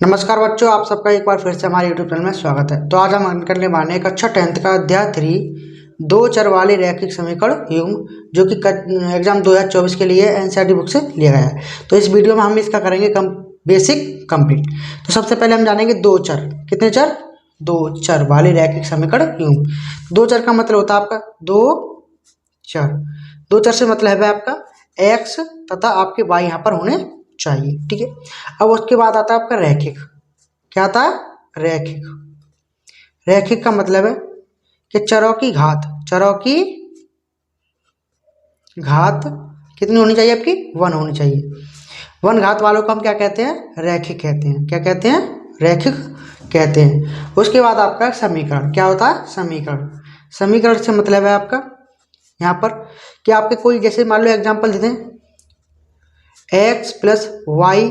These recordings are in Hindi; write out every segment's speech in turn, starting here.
नमस्कार बच्चों, आप सबका एक बार फिर से हमारे यूट्यूब चैनल में स्वागत है। तो आज हम करने वाले एक अच्छा 10th का अध्याय 3 दो चर वाले रैखिक समीकरण युग्म जो कि एग्जाम 2024 के लिए एनसीईआरटी बुक से लिया गया है। तो इस वीडियो में हम इसका करेंगे बेसिक कंप्लीट। तो सबसे पहले हम जानेंगे दो चर। कितने चर? दो चर वाले रैखिक समीकरण युग्म। दो चर का मतलब होता है आपका दो चर। दो चर से मतलब है आपका एक्स तथा आपके वाई यहाँ पर होने चाहिए। ठीक है। अब उसके बाद आता है आपका रैखिक। क्या आता है? रैखिक। रैखिक का मतलब है कि चरों की घात कितनी होनी चाहिए? आपकी 1 होनी चाहिए। 1 घात वालों को हम क्या कहते हैं? रैखिक कहते हैं। क्या कहते हैं? रैखिक कहते हैं। उसके बाद आपका समीकरण क्या होता है? समीकरण। समीकरण से मतलब है आपका यहाँ पर कि आपके कोई जैसे मान लो एग्जाम्पल देते हैं x प्लस वाई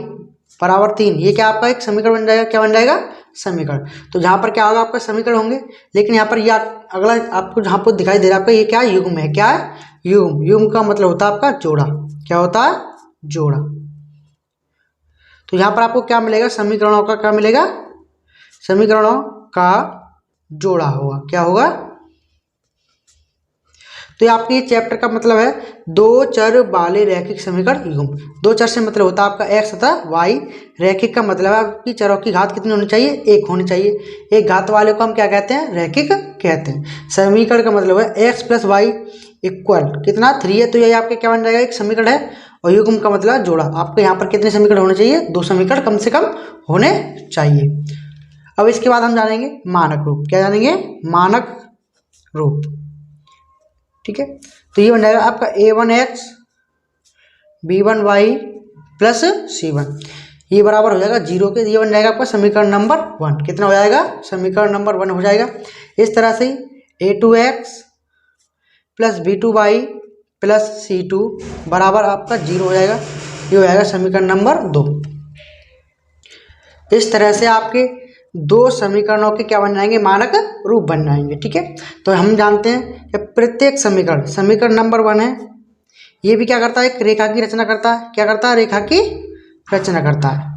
बराबर 3। ये क्या आपका एक समीकरण बन जाएगा? क्या बन जाएगा? समीकरण। तो जहाँ पर क्या होगा? आपका समीकरण होंगे। लेकिन यहाँ पर यह अगला आपको जहाँ पर दिखाई दे रहा है आपका ये क्या युग्म है? क्या है? युग्म। युग्म का मतलब होता है आपका जोड़ा। क्या होता है? जोड़ा। तो यहाँ पर आपको क्या मिलेगा? समीकरणों का क्या मिलेगा? समीकरणों का जोड़ा होगा। क्या होगा? तो आपके चैप्टर का मतलब है दो चर वाले रैखिक समीकरण युग्म। दो चर से मतलब होता है आपका एक्स तथा वाई। रैखिक का मतलब है आपकी चरों की घात कितनी होनी चाहिए? 1 होनी चाहिए। एक घात वाले को हम क्या कहते हैं? रैखिक कहते हैं। समीकरण का मतलब है एक्स प्लस वाई इक्वल कितना 3 है। तो ये आपके क्या बन जाएगा? एक समीकरण है। और युग्म का मतलब है जोड़ा। आपको यहाँ पर कितने समीकरण होने चाहिए? 2 समीकरण कम से कम होने चाहिए। अब इसके बाद हम जानेंगे मानक रूप। क्या जानेंगे? मानक रूप। ठीक है। तो ये बन जाएगा आपका a1x b1y प्लस c1। ये बराबर हो जाएगा 0 के। ये बन जाएगा आपका समीकरण नंबर 1। कितना हो जाएगा? समीकरण नंबर 1 हो जाएगा। इस तरह से a2x plus b2y plus c2 बराबर आपका 0 हो जाएगा। ये हो जाएगा समीकरण नंबर 2। इस तरह से आपके दो समीकरणों के क्या बन जाएंगे? मानक रूप बन जाएंगे। ठीक है। तो हम जानते हैं कि प्रत्येक समीकरण नंबर 1 है। ये भी क्या करता है? एक रेखा की रचना करता है। क्या करता है? रेखा की रचना करता है।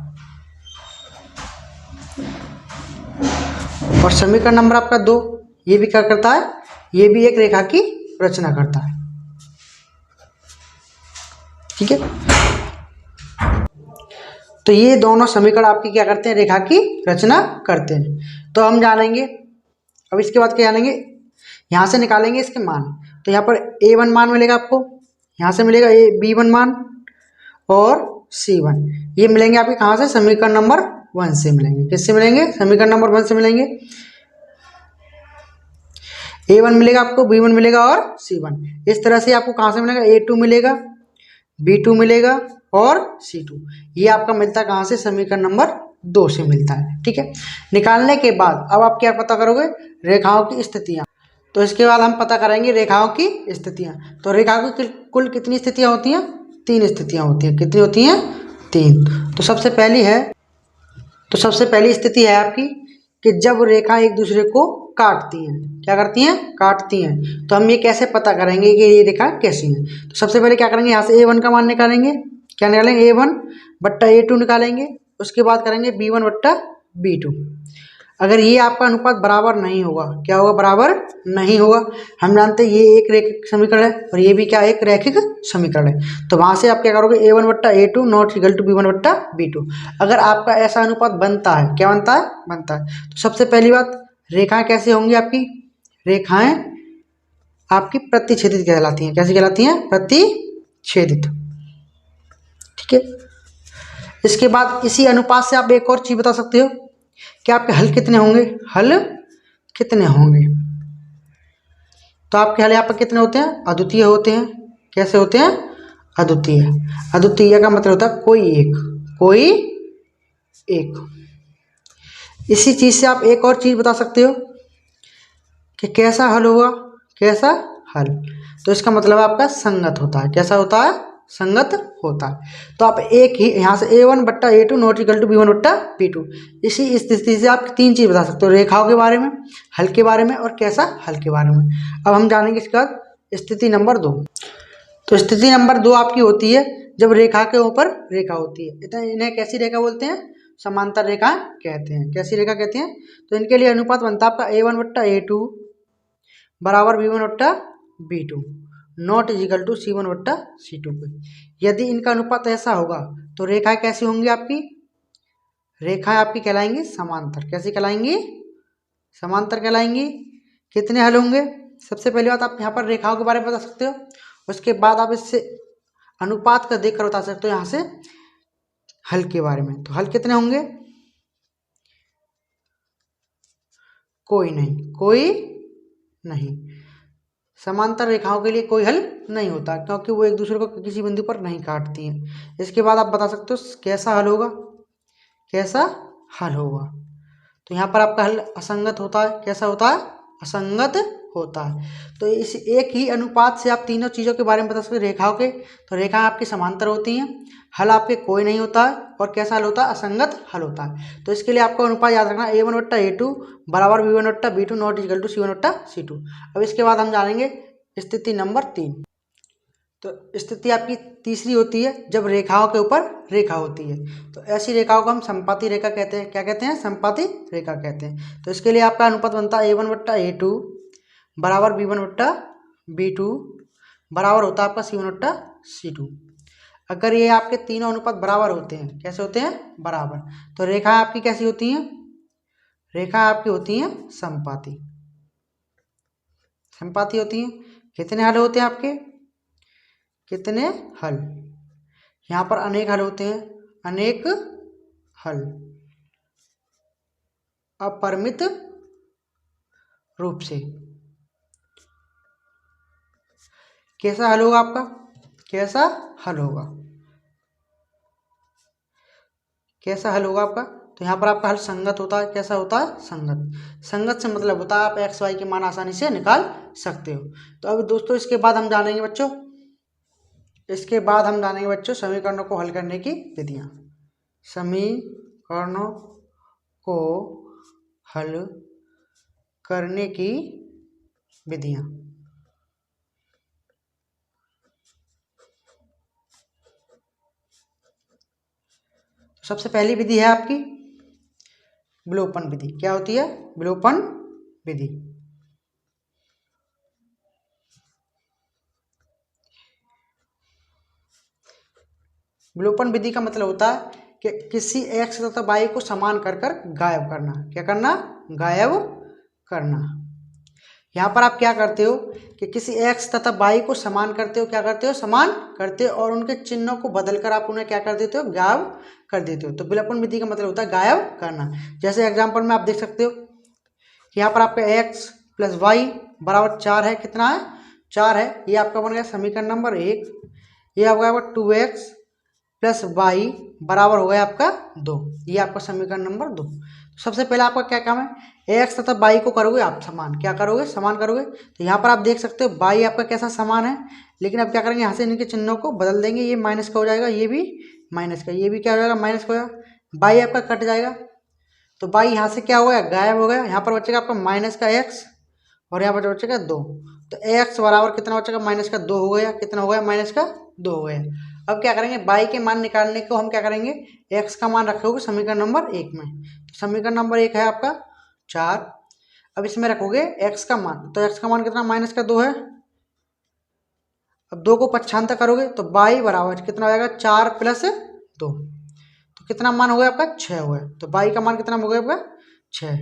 और समीकरण नंबर आपका 2 ये भी क्या करता है? ये भी एक रेखा की रचना करता है। ठीक है। तो ये दोनों समीकरण आपकी क्या करते हैं? रेखा की रचना करते हैं। तो हम जानेंगे अब इसके बाद क्या जानेंगे? यहाँ से निकालेंगे इसके मान। तो यहाँ पर a1 मान मिलेगा आपको, यहाँ से मिलेगा b1 मान और c1। ये मिलेंगे आपके कहाँ से? समीकरण नंबर 1 से मिलेंगे। किससे मिलेंगे? समीकरण नंबर 1 से मिलेंगे। a1 मिलेगा आपको, b1 मिलेगा और c1। इस तरह से आपको कहाँ से मिलेगा? a2 मिलेगा, b2 मिलेगा और c2। ये आपका मिलता है कहाँ से? समीकरण नंबर 2 से मिलता है। ठीक है। निकालने के बाद अब आप क्या पता करोगे? रेखाओं की स्थितियाँ। तो इसके बाद हम पता करेंगे रेखाओं की स्थितियाँ। तो रेखाओं की कुल कितनी स्थितियाँ होती हैं? 3 स्थितियाँ होती हैं। कितनी होती हैं? 3। तो सबसे पहली स्थिति है आपकी कि जब रेखा एक दूसरे को काटती हैं। क्या करती हैं? काटती हैं। तो हम ये कैसे पता करेंगे कि ये रेखा कैसी है? तो सबसे पहले क्या करेंगे? यहाँ से a1 का मान निकालेंगे। क्या निकालेंगे? a1 बट्टा a2 निकालेंगे। उसके बाद करेंगे b1 बट्टा b2। अगर ये आपका अनुपात बराबर नहीं होगा, क्या होगा? बराबर नहीं होगा। हम जानते हैं ये एक रैखिक समीकरण है और ये भी क्या? एक रैखिक समीकरण है। तो वहाँ से आप क्या करोगे? a1 बट्टा a2 not equal to b1 बट्टा b2। अगर आपका ऐसा अनुपात बनता है, क्या बनता है? बनता है। तो सबसे पहली बात, रेखाएं कैसे होंगी आपकी? रेखाएं आपकी प्रतिच्छेदित कहलाती हैं। कैसी कहलाती हैं? प्रतिच्छेदित। ठीक है। इसके बाद इसी अनुपात से आप एक और चीज बता सकते हो कि आपके हल कितने होंगे? हल कितने होंगे? तो आपके हल यहाँ पर कितने होते हैं? अद्वितीय होते हैं। कैसे होते हैं? अद्वितीय। अद्वितीय का मतलब होता है कोई एक। इसी चीज से आप एक और चीज बता सकते हो कि कैसा हल होगा? कैसा हल? तो इसका मतलब आपका संगत होता है। कैसा होता है? संगत होता है। तो आप एक ही यहाँ से a1 बट्टा a2 not equal to b1 बट्टा b2। इसी स्थिति से आप 3 चीज़ बता सकते हो, रेखाओं के बारे में, हल के बारे में और कैसा हल के बारे में। अब हम जानेंगे इसके बाद स्थिति नंबर 2। तो स्थिति नंबर 2 आपकी होती है जब रेखा के ऊपर रेखा होती है। इन्हें कैसी रेखा बोलते हैं? समांतर रेखा कहते हैं। कैसी रेखा कहते हैं? तो इनके लिए अनुपात बनता है आपका A1/A2 बराबर B1/B2 not is equal to C1/C2 पे। यदि इनका अनुपात ऐसा होगा तो रेखाएं कैसी होंगी आपकी? रेखाएं आपकी कहलाएंगी समांतर। कैसी कहलाएंगी? समांतर कहलाएंगी। कितने हल होंगे? सबसे पहली बात आप यहाँ पर रेखाओं के बारे में बता सकते हो, उसके बाद आप इससे अनुपात का देखकर बता सकते हो यहाँ से हल के बारे में। तो हल कितने होंगे? कोई नहीं, कोई नहीं। समांतर रेखाओं के लिए कोई हल नहीं होता क्योंकि वो एक दूसरे को किसी बिंदु पर नहीं काटती हैं। इसके बाद आप बता सकते हो कैसा हल होगा, कैसा हल होगा। तो यहाँ पर आपका हल असंगत होता है। कैसा होता है? असंगत होता है। तो इस एक ही अनुपात से आप तीनों चीज़ों के बारे में बता सकते हैं। रेखाओं के, तो रेखाएं आपकी समांतर होती हैं, हल आपके कोई नहीं होता है, और कैसा हल होता है? असंगत हल होता है। तो इसके लिए आपको अनुपात याद रखना A1/A2 बराबर B1/B2 not equal to C1/C2। अब इसके बाद हम जानेंगे स्थिति नंबर 3। तो स्थिति आपकी तीसरी होती है जब रेखाओं के ऊपर रेखा होती है। तो ऐसी रेखाओं को हम समपाती रेखा कहते हैं। क्या कहते हैं? समपाती रेखा कहते हैं। तो इसके लिए आपका अनुपात बनता है A1/A2 बराबर B1/B2 बराबर होता है आपका C1/C2। अगर ये आपके तीनों अनुपात बराबर होते हैं, कैसे होते हैं? बराबर, तो रेखा आपकी कैसी होती हैं? रेखा आपकी होती हैं समपाती। समपाती होती हैं। कितने हल होते हैं आपके? कितने हल? यहाँ पर अनेक हल होते हैं, अनेक हल अपरिमित रूप से। कैसा हल होगा आपका? कैसा हल होगा? कैसा हल होगा आपका? तो यहाँ पर आपका हल संगत होता है। कैसा होता है? संगत। संगत से मतलब होता है आप एक्स वाई के मान आसानी से निकाल सकते हो। तो अब दोस्तों इसके बाद हम जानेंगे बच्चों, समीकरणों को हल करने की विधियाँ। समीकरणों को हल करने की विधियाँ। सबसे पहली विधि है आपकी विलोपन विधि। क्या होती है? विलोपन विधि। विलोपन विधि का मतलब होता है कि किसी एक्स तथा वाई को समान कर कर गायब करना। क्या करना? गायब करना। यहाँ पर आप क्या करते हो कि किसी एक्स तथा वाई को समान करते हो। क्या करते हो? समान करते हो, और उनके चिन्हों को बदलकर आप उन्हें क्या कर देते हो? गायब कर देते हो। तो विलोपन विधि का मतलब होता है गायब करना। जैसे एग्जाम्पल में आप देख सकते हो कि यहाँ पर आपका एक्स प्लस वाई बराबर 4 है। कितना है? 4 है। ये आपका बन गया समीकरण नंबर 1। ये आपका 2x प्लस वाई बराबर हो गया आपका 2। ये आपका समीकरण नंबर 2। सबसे पहले आपका क्या काम है? एक्स तथा वाई को करोगे आप समान। क्या करोगे? समान करोगे। तो यहाँ पर आप देख सकते हो वाई आपका कैसा समान है, लेकिन अब क्या करेंगे? यहाँ से इनके चिन्हों को बदल देंगे। ये माइनस का हो जाएगा, ये भी माइनस का, ये भी क्या हो जाएगा? माइनस का हो जाएगा। वाई आपका कट जाएगा, तो वाई यहाँ से क्या हो गया? गायब हो गया। यहाँ पर बचेगा आपका माइनस का एक्स, और यहाँ पर बचेगा 2। तो एक्स बराबर कितना बचेगा? माइनस का 2 हो गया। कितना हो गया? माइनस का 2 हो गया। अब क्या करेंगे? वाई के मान निकालने को हम क्या करेंगे? एक्स का मान रखोगे समीकरण नंबर 1 में। तो समीकरण नंबर 1 है आपका 4। अब इसमें रखोगे एक्स का मान, तो एक्स का मान कितना? माइनस का 2 है। अब 2 को पक्षांतर करोगे तो वाई बराबर कितना हो जाएगा? 4 प्लस 2। तो कितना मान हो गया आपका? 6 हो गया। तो वाई का मान कितना हो गया आपका? 6।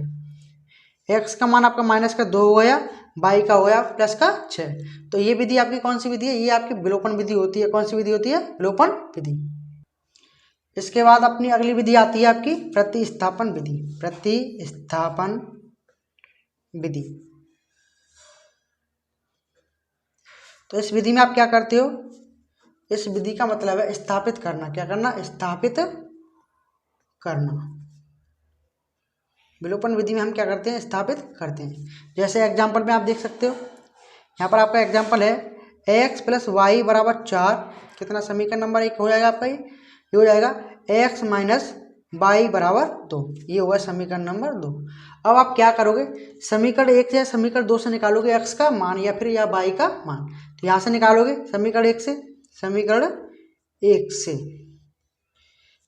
एक्स का मान आपका माइनस का 2 हो गया, वाई का हो गया प्लस का 6। तो ये विधि आपकी कौन सी विधि है? ये आपकी विलोपन विधि होती है। कौन सी विधि होती है? विलोपन विधि। इसके बाद अपनी अगली विधि आती है आपकी प्रतिस्थापन विधि। प्रतिस्थापन विधि। तो इस विधि में आप क्या करते हो? इस विधि का मतलब है स्थापित करना। क्या करना? स्थापित करना। विलोपन विधि में हम क्या करते हैं? स्थापित करते हैं। जैसे एग्जाम्पल में आप देख सकते हो, यहाँ पर आपका एग्जाम्पल है एक्स प्लस वाई बराबर 4। कितना? समीकरण नंबर 1 हो जाएगा आपका। ये हो जाएगा एक्स माइनस वाई बराबर 2। ये हुआ समीकरण नंबर 2। अब आप क्या करोगे? समीकरण 1 या समीकरण 2 से निकालोगे एक्स का मान या वाई का मान। तो यहाँ से निकालोगे समीकरण 1 से, समीकरण 1 से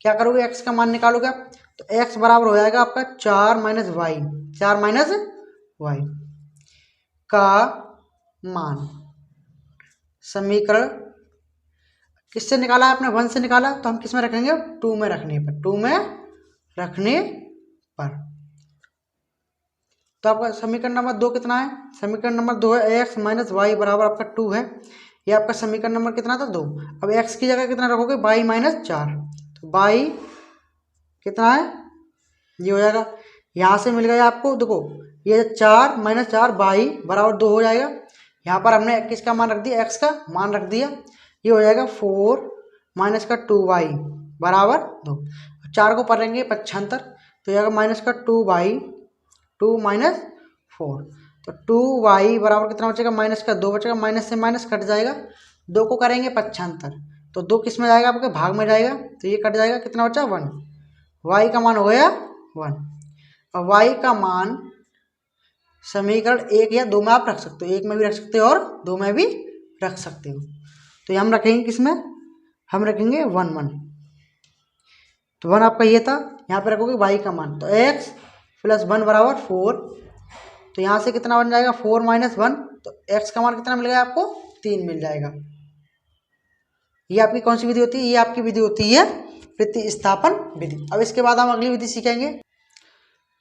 क्या करोगे, एक्स का मान निकालोगे आप, तो एक्स बराबर हो जाएगा आपका 4 माइनस वाई, 4 माइनस वाई का मान। समीकरण किससे निकाला है आपने, 1 से निकाला, तो हम किस में रखेंगे, 2 में रखने पर, 2 में रखने पर। तो आपका समीकरण नंबर 2 कितना है, समीकरण नंबर 2 है एक्स माइनस वाई बराबर आपका 2 है। ये आपका समीकरण नंबर कितना था, 2। अब एक्स की जगह कितना रखोगे, वाई माइनस 4, तो वाई कितना है, ये हो जाएगा। यहाँ से मिल गया आपको, देखो ये 4 माइनस 4 वाई बराबर 2 हो जाएगा। यहाँ पर हमने किसका मान रख दिया, एक्स का मान रख दिया। ये हो जाएगा 4 माइनस का 2 वाई बराबर 2। 4 को पढ़ेंगे 75, तो ये आएगा माइनस का 2 वाई, 2 माइनस 4, तो 2 वाई बराबर कितना बचेगा, माइनस का 2 बचेगा, माइनस से माइनस कट जाएगा, 2 को करेंगे 75, तो 2 किस में जाएगा, आपके भाग में जाएगा, तो ये कट जाएगा, कितना बचा 1। वाई का मान हो गया 1। और वाई का मान समीकरण 1 या 2 में आप रख सकते हो, 1 में भी रख सकते हो और 2 में भी रख सकते हो। तो ये हम रखेंगे किसमें, हम रखेंगे 1 1, तो 1 आपका ये था, यहाँ पे रखोगे वाई का मान, तो x प्लस 1 बराबर 4, तो यहाँ से कितना बन जाएगा 4 माइनस 1, तो x का मान कितना मिल गया आपको, 3 मिल जाएगा। ये आपकी कौन सी विधि होती है, ये आपकी विधि होती है प्रतिस्थापन विधि। अब इसके बाद हम अगली विधि सीखेंगे,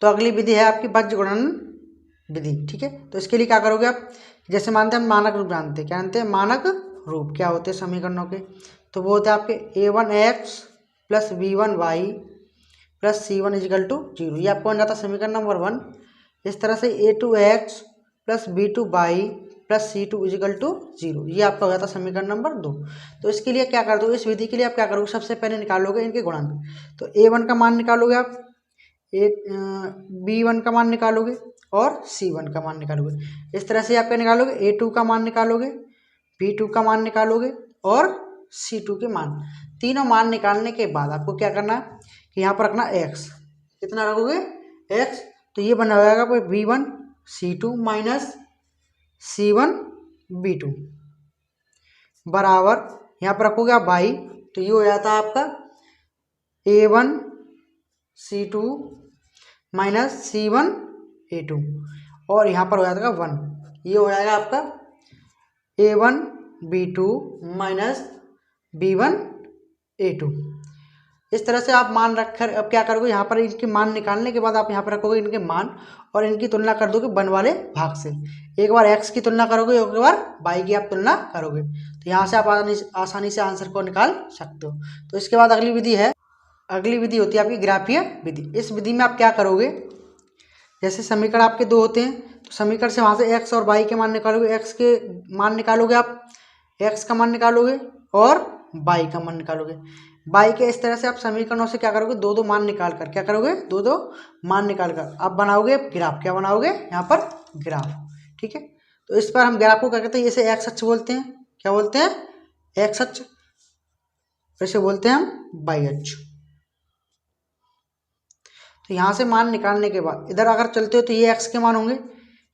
तो अगली विधि है आपकी बीजगणन विधि, ठीक है। तो इसके लिए क्या करोगे आप, जैसे मानते हैं हम मानक रूप जानते हैं, क्या जानते हैं, मानक रूप क्या होते हैं समीकरणों के, तो वो होते हैं आपके a1x plus b1y plus c1 is equal to 0, ये आपको बन जाता है समीकरण नंबर 1। इस तरह से a2x plus b2y plus c2 is equal to 0, ये आपका हो जाता है समीकरण नंबर 2। तो इसके लिए क्या कर दो, इस विधि के लिए आप क्या करोगे, सबसे पहले निकालोगे इनके गुणांक, तो a1 का मान निकालोगे आप, b1 का मान निकालोगे और c1 का मान निकालोगे। इस तरह से आप क्या निकालोगे, a2 का मान निकालोगे, b2 का मान निकालोगे और c2 के मान, तीनों मान निकालने के बाद आपको क्या करना है कि यहाँ पर रखना x, कितना रखोगे x, तो ये बना जाएगा b1 c2 minus c1 b2 बराबर, यहाँ पर रखोगे आप y, तो ये हो जाता है आपका a1 c2 minus c1 a2, और यहाँ पर हो जाएगा 1, ये हो जाएगा आपका a1 b2 minus b1 a2। इस तरह से आप मान रखकर अब क्या करोगे, यहाँ पर इनके मान निकालने के बाद आप यहाँ पर रखोगे इनके मान और इनकी तुलना कर दोगे 1 वाले भाग से। एक बार x की तुलना करोगे, एक बार y की आप तुलना करोगे, तो यहाँ से आप आसानी से आंसर को निकाल सकते हो। तो इसके बाद अगली विधि है, अगली विधि होती है आपकी ग्राफीय विधि। इस विधि में आप क्या करोगे, जैसे समीकरण आपके 2 होते हैं, तो समीकरण से वहाँ से x और y के मान निकालोगे, x के मान निकालोगे आप, x का मान निकालोगे और y का मान निकालोगे। y के इस तरह से आप समीकरणों से क्या करोगे, 2 2 मान निकाल कर क्या करोगे, 2 2 मान निकाल कर आप बनाओगे ग्राफ, क्या बनाओगे यहाँ पर ग्राफ, ठीक है। तो इस पर हम ग्राफ को क्या कहते हैं, इसे एक्स अक्ष बोलते हैं, क्या बोलते हैं, एक्स अक्ष, इसे बोलते हैं हम y अक्ष। तो यहाँ से मान निकालने के बाद इधर अगर चलते हो तो ये x के मान होंगे,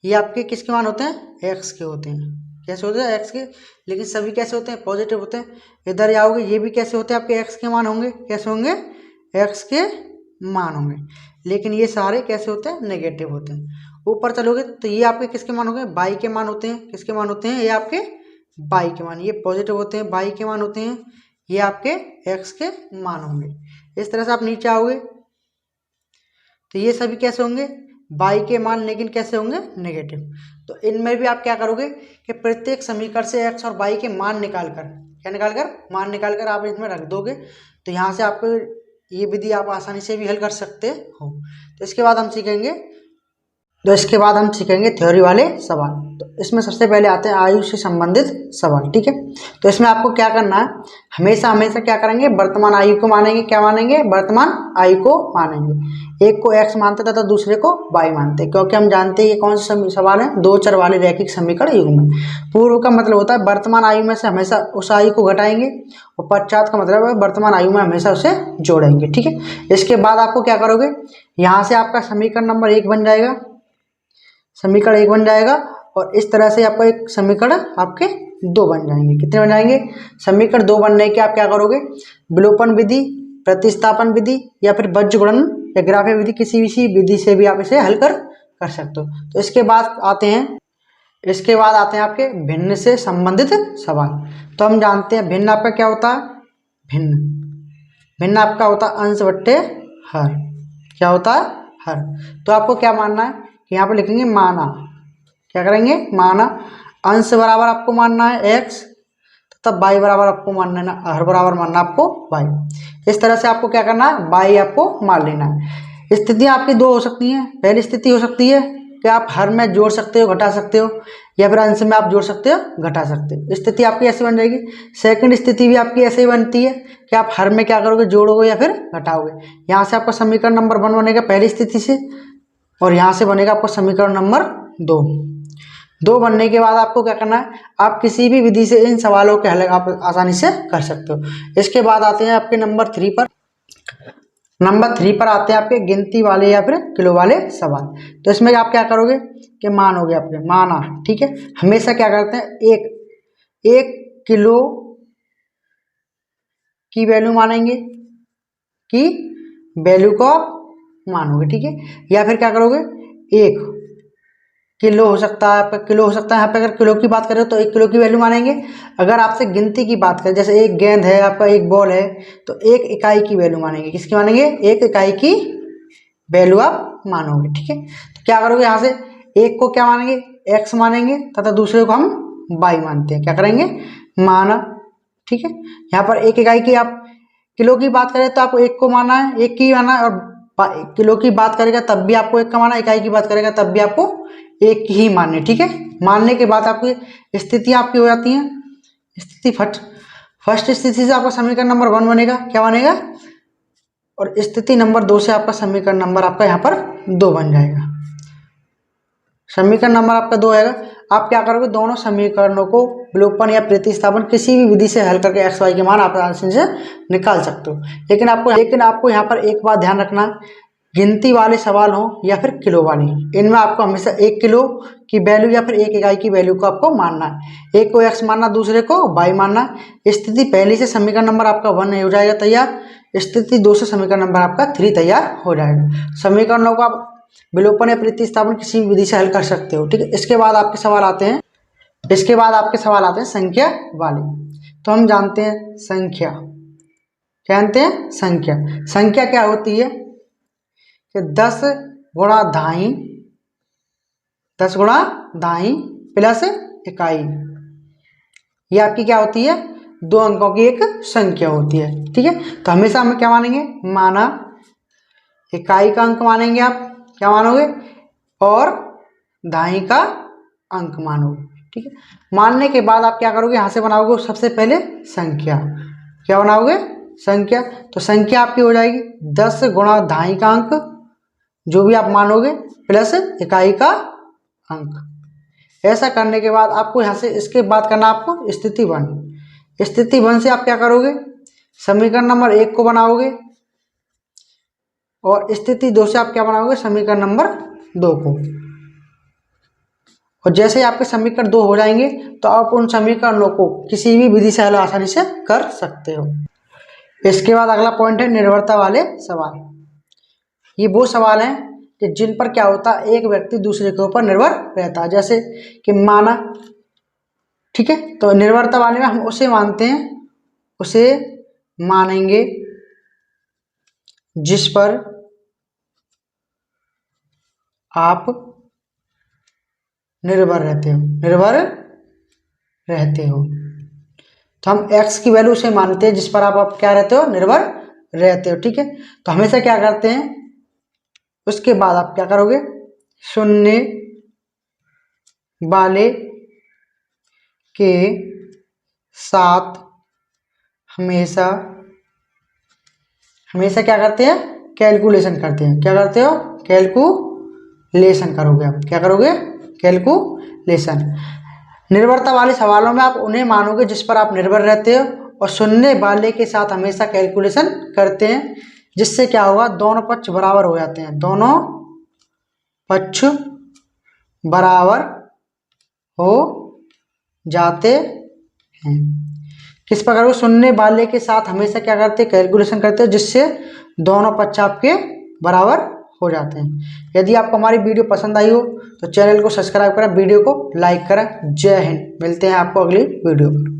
ये आपके किसके मान होते हैं, x के होते हैं, कैसे होते हैं x के, लेकिन सभी कैसे होते हैं, पॉजिटिव होते हैं। इधर आओगे ये भी कैसे होते हैं, आपके x के मान होंगे, कैसे होंगे, x के मान होंगे, लेकिन ये सारे कैसे होते हैं, नेगेटिव होते हैं। ऊपर चलोगे तो ये आपके किसके मान होंगे, y के मान होते हैं, किसके मान होते हैं, ये आपके y के मान, ये पॉजिटिव होते हैं, y के मान होते हैं, ये आपके x के मान होंगे। इस तरह से आप नीचे आओगे तो ये सभी कैसे होंगे, y के मान, लेकिन कैसे होंगे, नेगेटिव। तो इनमें भी आप क्या करोगे कि प्रत्येक समीकरण से x और y के मान निकालकर, क्या निकालकर, मान निकालकर आप इसमें रख दोगे, तो यहाँ से आपको ये विधि आप आसानी से भी हल कर सकते हो। तो इसके बाद हम सीखेंगे थ्योरी वाले सवाल। तो इसमें सबसे पहले आते हैं आयु से संबंधित सवाल, ठीक है। तो इसमें आपको क्या करना है, हमेशा क्या करेंगे, वर्तमान आयु को मानेंगे, क्या मानेंगे, वर्तमान आयु को मानेंगे। एक को x मानते तथा दूसरे को y मानते, क्योंकि हम जानते हैं ये कौन से सवाल है, 2 चर वाले रैखिक समीकरण युग्म में। पूर्व का मतलब होता है वर्तमान आयु में से हमेशा उस आयु को घटाएंगे, और पश्चात का मतलब है वर्तमान आयु में हमेशा उसे जोड़ेंगे, ठीक है। इसके बाद आपको क्या करोगे, यहाँ से आपका समीकरण नंबर 1 बन जाएगा, समीकरण 1 बन जाएगा, और इस तरह से आपका एक समीकरण आपके 2 बन जाएंगे। कितने बन जाएंगे, समीकरण 2 बनने के आप क्या करोगे, विलोपन विधि प्रतिस्थापन विधि या फिर बीजगणन या ग्राफीय विधि, किसी भी विधि से भी आप इसे हल कर सकते हो। तो इसके बाद आते हैं आपके भिन्न से संबंधित सवाल। तो हम जानते हैं भिन्न आपका क्या होता है, भिन्न आपका होता है अंश बट्टे हर। क्या होता है, हर। तो आपको क्या मानना है कि यहाँ पर लिखेंगे माना, क्या करेंगे, माना अंश बराबर आपको मानना है x, तब y बराबर आपको मानना है ना, हर बराबर मानना आपको y। इस तरह से आपको क्या करना है, y आपको मान लेना है। स्थितियाँ आपकी दो हो सकती हैं। पहली स्थिति हो सकती है कि आप हर में जोड़ सकते हो, घटा सकते हो, या फिर अंश में आप जोड़ सकते हो, घटा सकते हो। स्थिति आपकी ऐसी बन जाएगी। सेकंड स्थिति भी आपकी ऐसे ही बनती है कि आप हर में क्या करोगे, जोड़ोगे या फिर घटाओगे। यहाँ से आपका समीकरण नंबर 1 बनेगा पहली स्थिति से, और यहाँ से बनेगा आपका समीकरण नंबर 2 बनने के बाद आपको क्या करना है, आप किसी भी विधि से इन सवालों के हल आप आसानी से कर सकते हो। इसके बाद आते हैं आपके नंबर 3 पर। नंबर 3 पर आते हैं आपके गिनती वाले या फिर किलो वाले सवाल। तो इसमें आप क्या करोगे कि मानोगे, आपके माना, ठीक है। हमेशा क्या करते हैं, एक किलो की वैल्यू मानेंगे, की वैल्यू को आप मानोगे, ठीक है। या फिर क्या करोगे, 1 किलो हो सकता है आपका, किलो हो सकता है। यहाँ पे अगर किलो की बात करें तो 1 किलो की वैल्यू मानेंगे। अगर आपसे गिनती की बात करें, जैसे एक गेंद है आपका, एक बॉल है, तो 1 इकाई की वैल्यू मानेंगे। किसकी मानेंगे, 1 इकाई की वैल्यू आप मानोगे, ठीक है। तो क्या करोगे, यहाँ से एक को क्या मानेंगे, x मानेंगे, तथा दूसरे को हम y मानते हैं। क्या करेंगे, माना, ठीक है। यहाँ पर 1 इकाई की, आप किलो की बात करें तो आपको 1 को माना है, 1 की माना है, और किलो की बात करेगा तब भी आपको 1 का माना, इकाई की बात करेगा तब भी आपको 1 की ही माननी, ठीक है। मानने के बाद आपकी स्थिति आपकी हो जाती है। स्थिति फर्स्ट स्थिति से आपका समीकरण नंबर 1 बनेगा, क्या बनेगा, और स्थिति नंबर 2 से आपका समीकरण नंबर आपका यहाँ पर 2 बन जाएगा। समीकरण नंबर आपका 2 आएगा। आप क्या करोगे, दोनों समीकरणों को विलोपन या प्रतिस्थापन किसी भी विधि से हल करके x y के मान आप आसानी से निकाल सकते हो। लेकिन आपको यहाँ पर एक बात ध्यान रखना, गिनती वाले सवाल हो या फिर किलो वाले, इनमें आपको हमेशा 1 किलो की वैल्यू या फिर 1 इकाई की वैल्यू को आपको मानना है। एक को x मानना, दूसरे को y मानना। स्थिति पहली से समीकरण नंबर आपका 1 हो जाएगा तैयार। स्थिति 2 से समीकरण नंबर आपका 3 तैयार हो जाएगा। समीकरणों को आप विलोपन या प्रतिस्थापन किसी भी विधि से हल कर सकते हो, ठीक है। इसके बाद आपके सवाल आते हैं संख्या वाले। तो हम जानते हैं संख्या, जानते हैं संख्या क्या होती है कि 10 गुणा दाई प्लस इकाई, ये आपकी क्या होती है, 2 अंकों की एक संख्या होती है, ठीक है। तो हमेशा हम क्या मानेंगे, माना, इकाई का अंक मानेंगे, आप क्या मानोगे, और दाई का अंक मानोगे, ठीक है। मानने के बाद आप क्या करोगे, यहाँ से बनाओगे सबसे पहले संख्या। क्या बनाओगे, संख्या। तो संख्या आपकी हो जाएगी 10 गुणा दाई का अंक, जो भी आप मानोगे, प्लस इकाई का अंक। ऐसा करने के बाद आपको यहाँ से इसके बाद करना आपको स्थिति 1। स्थिति 1 से आप क्या करोगे, समीकरण नंबर 1 को बनाओगे, और स्थिति 2 से आप क्या बनाओगे, समीकरण नंबर 2 को। और जैसे ही आपके समीकरण 2 हो जाएंगे तो आप उन समीकरणों को किसी भी विधि से हल आसानी से कर सकते हो। इसके बाद अगला पॉइंट है निर्भरता वाले सवाल। ये वो सवाल हैं कि जिन पर क्या होता है, एक व्यक्ति दूसरे के ऊपर निर्भर रहता है। जैसे कि माना, ठीक है। तो निर्भरता वाले में हम उसे मानते हैं, उसे मानेंगे जिस पर आप निर्भर रहते हो। तो हम x की वैल्यू से मानते हैं जिस पर आप क्या रहते हो, निर्भर रहते हो, ठीक है। तो हमेशा क्या करते हैं, उसके बाद आप क्या करोगे, शून्य वाले के साथ हमेशा क्या करते हैं, कैलकुलेशन करते हैं। क्या करते हो, कैलकुलेशन करोगे। आप क्या करोगे, कैलकुलेशन। निर्भरता वाले सवालों में आप उन्हें मानोगे जिस पर आप निर्भर रहते हो, और शून्य वाले के साथ हमेशा कैलकुलेशन करते हैं, जिससे क्या होगा, दोनों पक्ष बराबर हो जाते हैं। दोनों पक्ष बराबर हो जाते हैं। किस प्रकार को सुनने वाले के साथ हमेशा क्या करते हैं, कैलकुलेशन करते हैं, जिससे दोनों पक्ष आपके बराबर हो जाते हैं। यदि आपको हमारी वीडियो पसंद आई हो तो चैनल को सब्सक्राइब करें, वीडियो को लाइक करें। जय हिंद। मिलते हैं आपको अगली वीडियो पर।